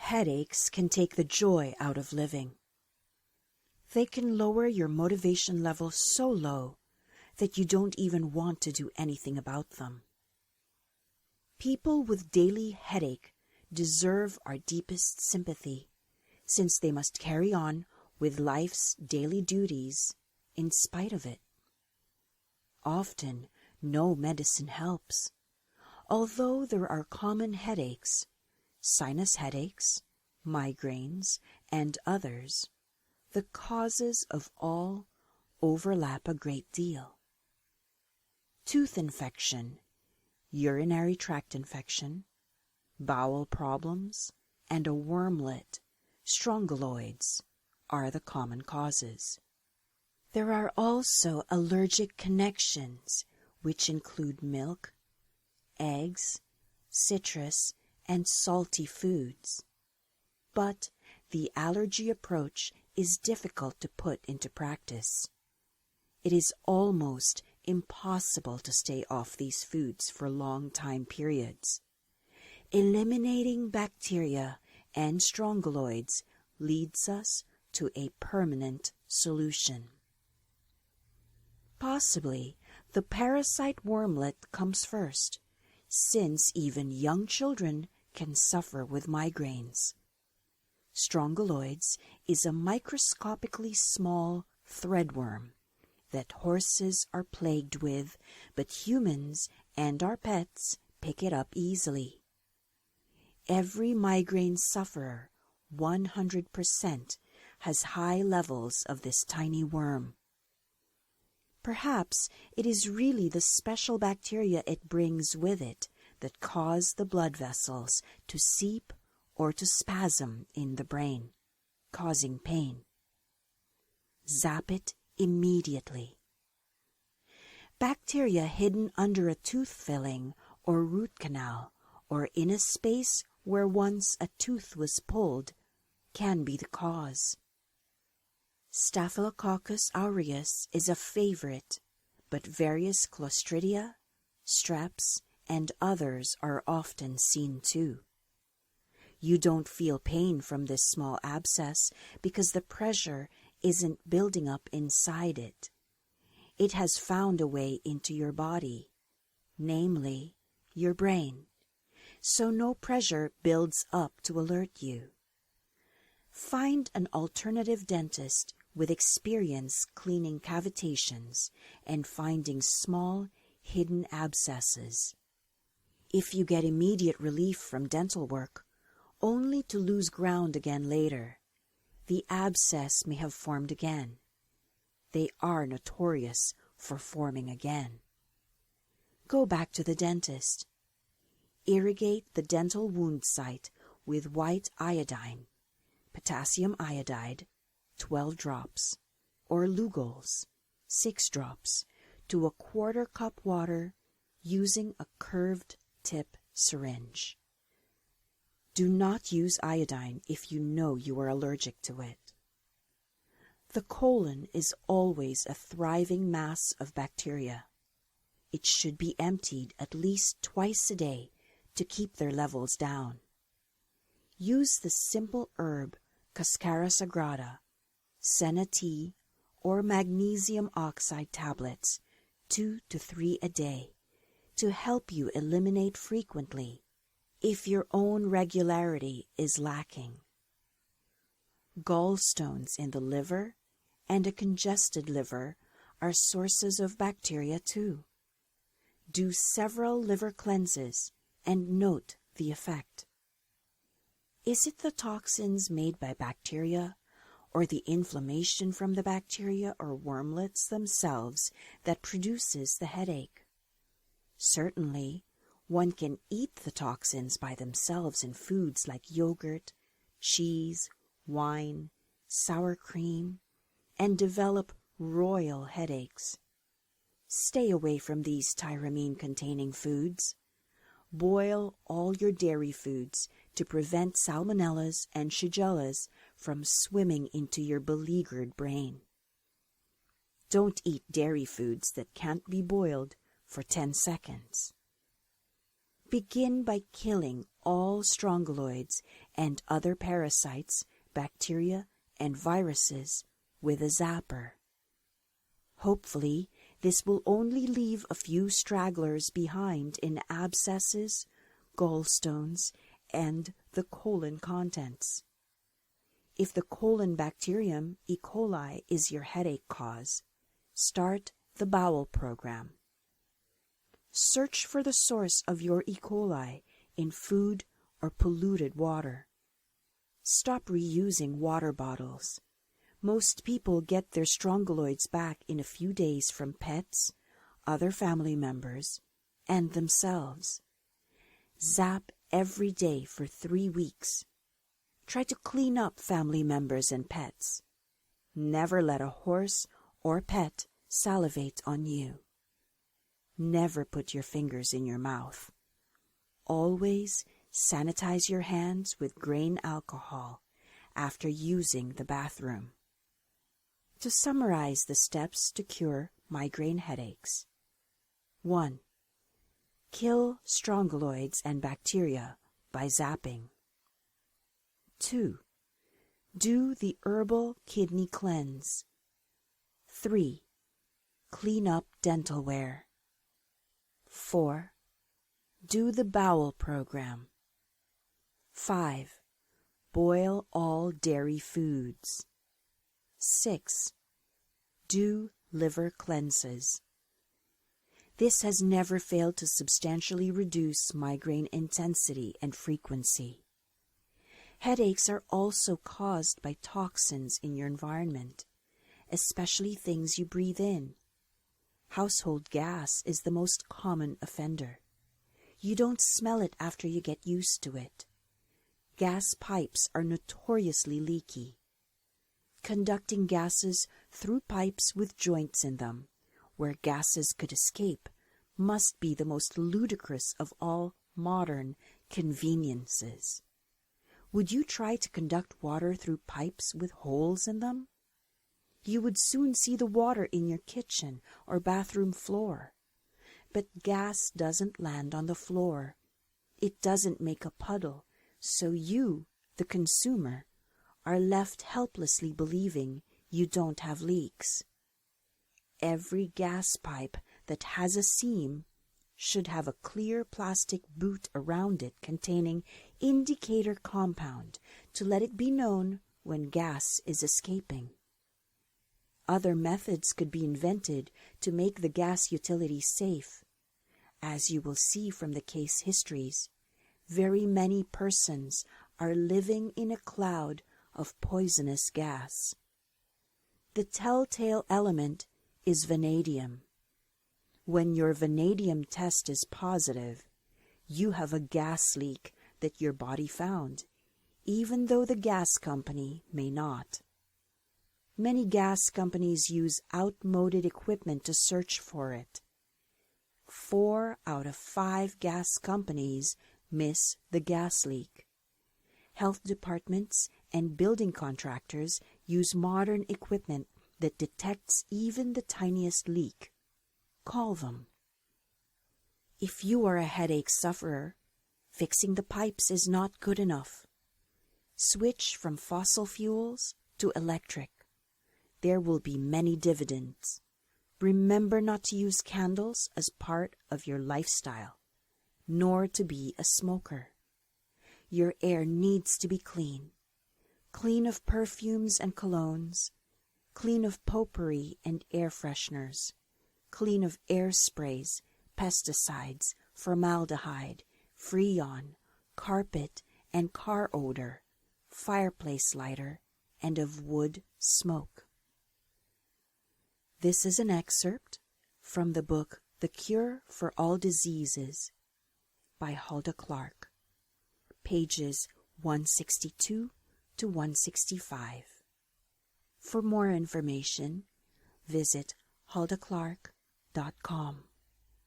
Headaches can take the joy out of living. They can lower your motivation level so low that you don't even want to do anything about them. People with daily headache deserve our deepest sympathy, since they must carry on with life's daily duties in spite of it. Often, no medicine helps, although there are common headaches, sinus headaches, migraines, and others. The causes of all overlap a great deal. Tooth infection, urinary tract infection, bowel problems, and a wormlet, strongyloids, are the common causes. There are also allergic connections, which include milk, eggs, citrus, and salty foods. But the allergy approach is difficult to put into practice. It is almost impossible to stay off these foods for long time periods. Eliminating bacteria and strongyloids leads us to a permanent solution. Possibly the parasite wormlet comes first, since even young children can suffer with migraines. Strongyloids is a microscopically small threadworm that horses are plagued with, but humans and our pets pick it up easily. Every migraine sufferer, 100%, has high levels of this tiny worm. Perhaps it is really the special bacteria it brings with it that cause the blood vessels to seep or to spasm in the brain, causing pain. Zap it immediately. Bacteria hidden under a tooth filling or root canal or in a space where once a tooth was pulled can be the cause. Staphylococcus aureus is a favorite, but various Clostridia, streps, and others are often seen too. You don't feel pain from this small abscess because the pressure isn't building up inside it. It has found a way into your body, namely your brain, so no pressure builds up to alert you. Find an alternative dentist with experience cleaning cavitations and finding small, hidden abscesses. If you get immediate relief from dental work, only to lose ground again later, the abscess may have formed again. They are notorious for forming again. Go back to the dentist. Irrigate the dental wound site with white iodine, potassium iodide, 12 drops, or Lugol's, 6 drops, to a 1/4 cup water using a curved tip syringe. Do not use iodine if you know you are allergic to it. The colon is always a thriving mass of bacteria. It should be emptied at least twice a day to keep their levels down. Use the simple herb Cascara sagrada, senna tea, or magnesium oxide tablets, 2 to 3 a day, to help you eliminate frequently if your own regularity is lacking. Gallstones in the liver and a congested liver are sources of bacteria too. Do several liver cleanses and note the effect. Is it the toxins made by bacteria, or the inflammation from the bacteria or wormlets themselves that produces the headache? Certainly, one can eat the toxins by themselves in foods like yogurt, cheese, wine, sour cream, and develop royal headaches. Stay away from these tyramine-containing foods. Boil all your dairy foods to prevent salmonellas and shigellas from swimming into your beleaguered brain. Don't eat dairy foods that can't be boiled for 10 seconds. Begin by killing all strongyloids and other parasites, bacteria, and viruses with a zapper. Hopefully, this will only leave a few stragglers behind in abscesses, gallstones, and the colon contents. If the colon bacterium, E. coli, is your headache cause, start the Bowel program. Search for the source of your E. coli in food or polluted water. Stop reusing water bottles. Most people get their strongyloids back in a few days from pets, other family members, and themselves. Zap every day for 3 weeks. Try to clean up family members and pets. Never let a horse or pet salivate on you. Never put your fingers in your mouth. Always sanitize your hands with grain alcohol after using the bathroom. To summarize the steps to cure migraine headaches. 1. Kill strongyloids and bacteria by zapping. 2. Do the herbal kidney cleanse. 3. Clean up dentalware. 4. Do the Bowel program. 5. Boil all dairy foods. 6. Do liver cleanses. This has never failed to substantially reduce migraine intensity and frequency. Headaches are also caused by toxins in your environment, especially things you breathe in. Household gas is the most common offender. You don't smell it after you get used to it. Gas pipes are notoriously leaky. Conducting gases through pipes with joints in them, where gases could escape, must be the most ludicrous of all modern conveniences. Would you try to conduct water through pipes with holes in them? You would soon see the water in your kitchen or bathroom floor. But gas doesn't land on the floor. It doesn't make a puddle, so you, the consumer, are left helplessly believing you don't have leaks. Every gas pipe that has a seam should have a clear plastic boot around it containing indicator compound to let it be known when gas is escaping. Other methods could be invented to make the gas utility safe. As you will see from the case histories, very many persons are living in a cloud of poisonous gas. The telltale element is vanadium. When your vanadium test is positive, you have a gas leak that your body found, even though the gas company may not. Many gas companies use outmoded equipment to search for it. 4 out of 5 gas companies miss the gas leak. Health departments and building contractors use modern equipment that detects even the tiniest leak. Call them. If you are a headache sufferer, fixing the pipes is not good enough. Switch from fossil fuels to electric. There will be many dividends. Remember not to use candles as part of your lifestyle, nor to be a smoker. Your air needs to be clean. Clean of perfumes and colognes, clean of potpourri and air fresheners, clean of air sprays, pesticides, formaldehyde, freon, carpet and car odor, fireplace lighter, and of wood smoke. This is an excerpt from the book The Cure for All Diseases by Hulda Clark, pages 162 to 165. For more information, visit huldaclark.com.